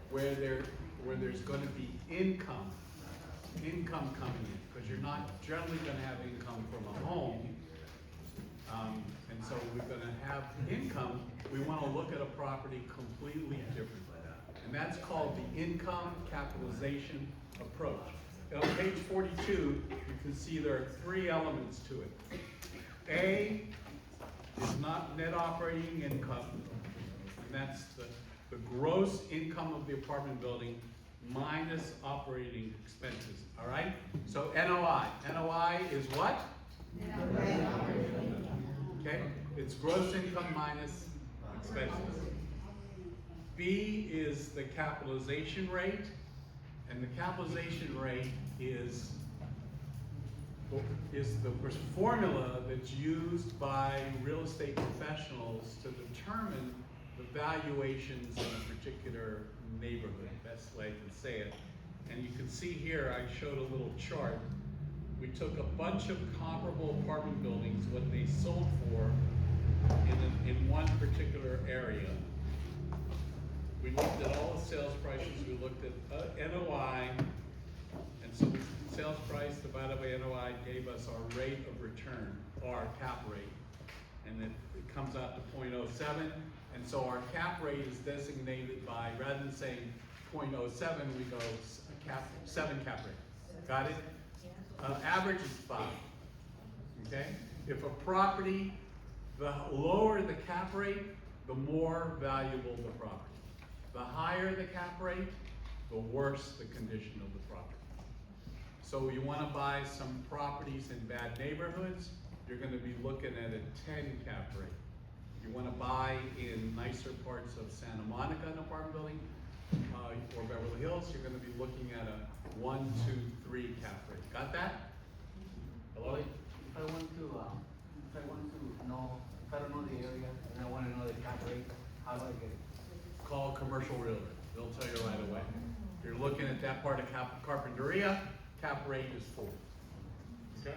where there's going to be income coming in, because you're not generally going to have income from a home. And so we're going to have income. We want to look at a property completely different. And that's called the income capitalization approach. And on page 42, you can see there are three elements to it. A is not net operating income, and that's the gross income of the apartment building minus operating expenses, all right? So NOI. NOI is what? Okay, it's gross income minus expenses. B is the capitalization rate, and the capitalization rate is the formula that's used by real estate professionals to determine the valuations in a particular neighborhood, best way I can say it. And you can see here, I showed a little chart. We took a bunch of comparable apartment buildings, what they sold for in one particular area. We looked at all the sales prices, we looked at NOI, and so sales price divided by NOI gave us our rate of return, our cap rate. And it comes out to 0.07, and so our cap rate is designated by, rather than saying 0.07, we go 7 cap rate. Got it? Average is 5. Okay? If a property, the lower the cap rate, the more valuable the property. The higher the cap rate, the worse the condition of the property. So you want to buy some properties in bad neighborhoods, you're going to be looking at a 10 cap rate. You want to buy in nicer parts of Santa Monica, an apartment building, or Beverly Hills, you're going to be looking at a 1, 2, 3 cap rate. Got that? Hello? If I want to know, if I don't know the area and I want to know the cap rate, how do I get it? Call a commercial realtor. They'll tell you right away. If you're looking at that part of Carpinteria, cap rate is 4. Okay?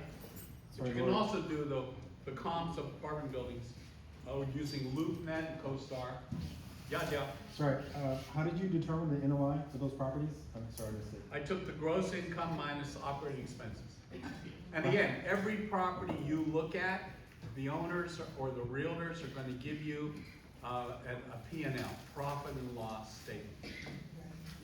But you can also do the comps of apartment buildings using LoopNet and CoStar. Yeah. Sorry, how did you determine the NOI for those properties? I'm sorry, I missed it. I took the gross income minus operating expenses. And again, every property you look at, the owners or the realtors are going to give you a P&L, profit and loss statement.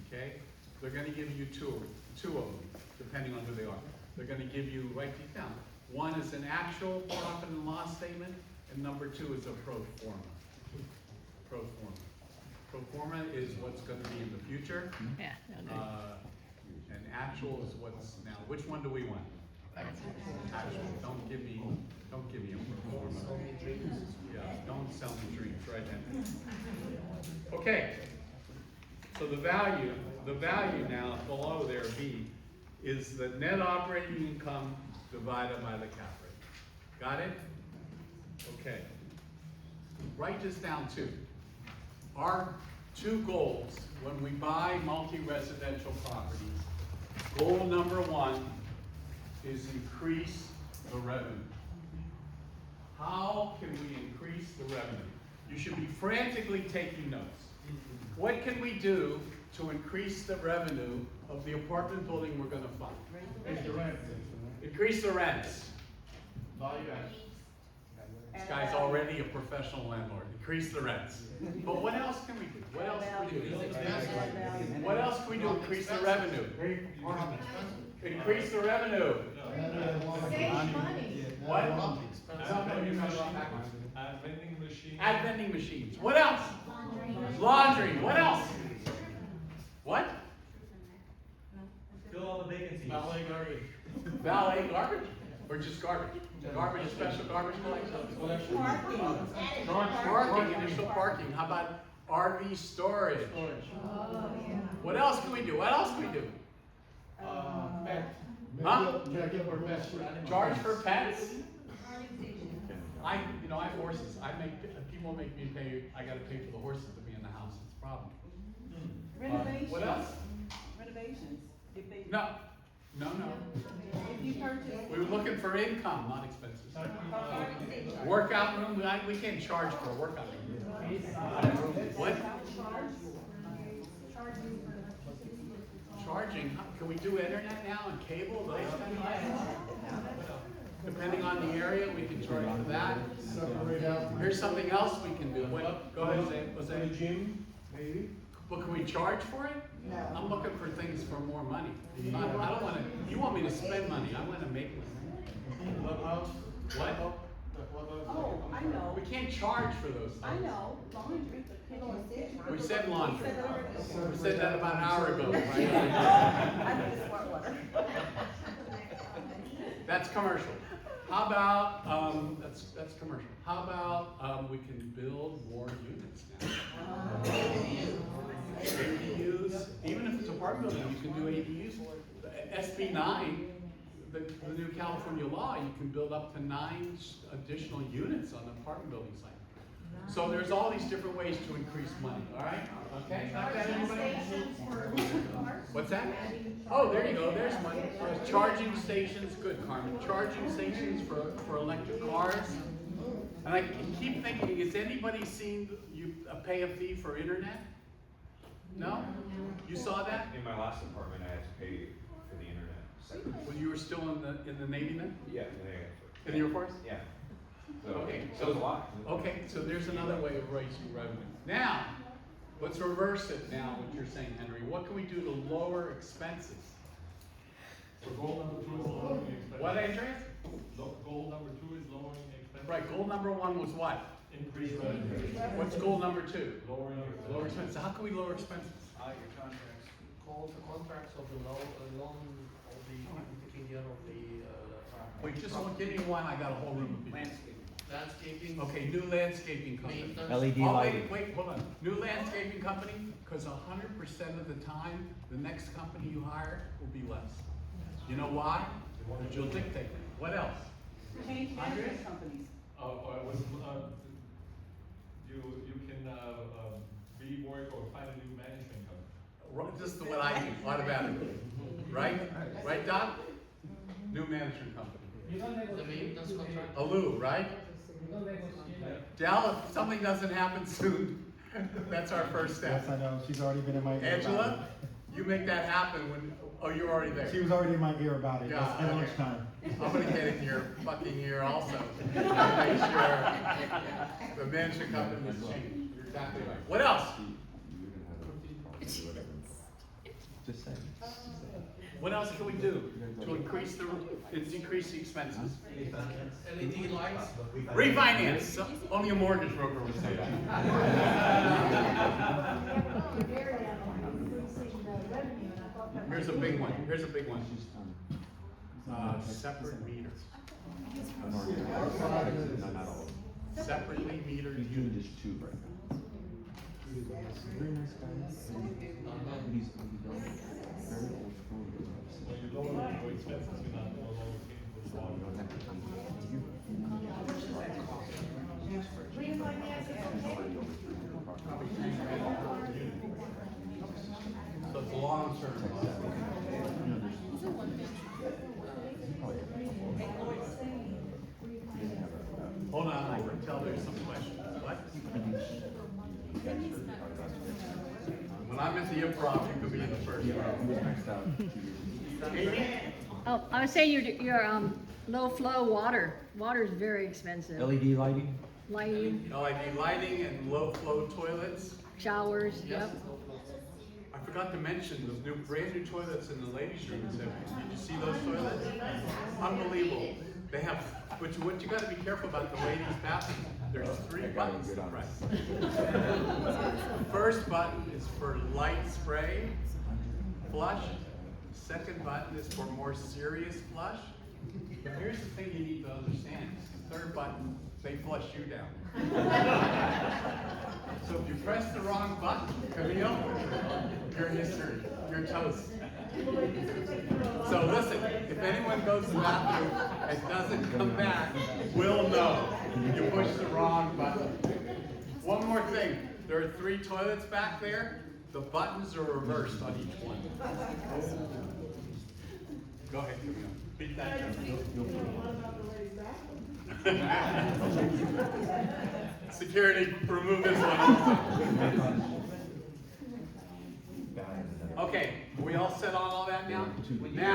Okay? They're going to give you two of them, depending on who they are. They're going to give you, write these down. One is an actual profit and loss statement, and number 2 is a pro forma. Pro forma. Pro forma is what's going to be in the future. Yeah. And actual is what's now. Which one do we want? Actual. Don't give me a pro forma. Yeah, don't sell me dreams, right then. Okay. So the value now below there, B, is the net operating income divided by the cap rate. Got it? Okay. Write this down too. Our 2 goals when we buy multi-residential properties, goal number 1 is increase the revenue. How can we increase the revenue? You should be frantically taking notes. What can we do to increase the revenue of the apartment building we're going to fund? Increase the rent. Increase the rents. Value add. This guy's already a professional landlord. Increase the rents. But what else can we do? What else can we do? What else can we do? Increase the revenue. Increase the revenue. Save money. What? Add vending machine. Add vending machines. What else? Laundry. What else? What? Fill all the vacancies. Valet garbage. Valet garbage? Or just garbage? Garbage, special garbage collection? Parking, initial parking. How about RV storage? What else can we do? What else can we do? Pet. Huh? For pets. Charge for pets? I have horses. People make me pay, I gotta pay for the horses to be in the house. It's a problem. Renovations. What else? Renovations. If they, No. if you purchase. We were looking for income, not expenses. Workout room, we can't charge for a workout room. What? Charge you can we do internet now and cable, those kind of items? Depending on the area, we can charge for that. Separate out. Here's something else we can do. What, go ahead, Jose. For the Jose. gym, maybe? But can we charge for it? No. I'm looking for things for more money. I don't wanna, you want me to spend money, I wanna make money. Clubhouse? What? The clubhouse? Oh, I know, We can't charge for those things. I know, laundry, but We said laundry. You We said that about an hour ago, right? I need smart water. That's commercial. How about, that's commercial. How about, we can build more units now? ADUs, even if it's apartment building, you can do ADUs. SB 9, the new California law, you can build up to 9 additional units on the apartment building site. So there's all these different ways to increase money, all right? Okay, got that, everybody? What's that? Oh, there you go, there's money. Charging stations, good, Carmen. Charging stations for electric cars. And I keep thinking, has anybody seen you pay a fee for internet? No? You saw that? In my last apartment, I had to pay for the internet separately. When you were still in the Navy then? Yeah, In the Air Force? yeah. So, Okay. so it was a lot. Okay, so there's another way of raising revenue. Now, let's reverse it now, what you're saying, Henry. What can we do to lower expenses? So goal number 2 is lowering expenses. What, Andreas? Goal number 2 is lowering expenses. Right, goal number 1 was what? Increase revenue. What's goal number 2? Lowering expenses. Lower expenses. How can we lower expenses? Your contracts, call the contracts of the loan of the, taking care of the, Wait, just give me one, I got a whole room of people. landscaping. Okay, new landscaping company. Maintenance. LED Oh, lighting. wait, hold on. New landscaping company, because 100% of the time, the next company you hire will be less. You know why? Because you'll dictate it. What else? Change management companies. You can, rework or find a new management company. Right, just what I do, automatically. Right? Right, Doc? New management company. The maintenance contract. Alu, right? Dal, if something doesn't happen soon, that's our first Yes, step. I know, she's already been in my ear about Angela, you make that happen when, oh, you're already there. it. She was already in my ear about it, Yeah, at okay. lunchtime. I'm gonna get in your fucking ear also. Make sure the management company is changed. You're exactly right. What else? Just saying. What else can we do to decrease the expenses? LED lights. Refinance, only a mortgage broker would say that. Here's a big one, separate meters. Separately metered units. just 2 right now. Very nice guy. And he's very old school. When you lower your expenses, you're not gonna lower things for water. So it's long term. Hold on, I can tell there's some questions. What? When I'm at the improv, you could be in the first row. Amy? Oh, I was saying your low flow water is very expensive. LED lighting? Lighting, LED lighting and low flow toilets. showers, yep. I forgot to mention those brand new toilets in the ladies' room. Did you see those toilets? Unbelievable. They have, what you gotta be careful about the ladies' bathroom. There's 3 buttons to press. First button is for light spray, flush. Second button is for more serious flush. But here's the thing you need to understand. Third button, they flush you down. So if you press the wrong button, Camille, you're history, you're toast. So listen, if anyone goes to the bathroom and doesn't come back, we'll know you pushed the wrong button. One more thing, there are 3 toilets back there. The buttons are reversed on each one. Go ahead, Camille. Beat that drum. Security, remove this one also. Okay, we all set on all that now? Two. Would you- Now,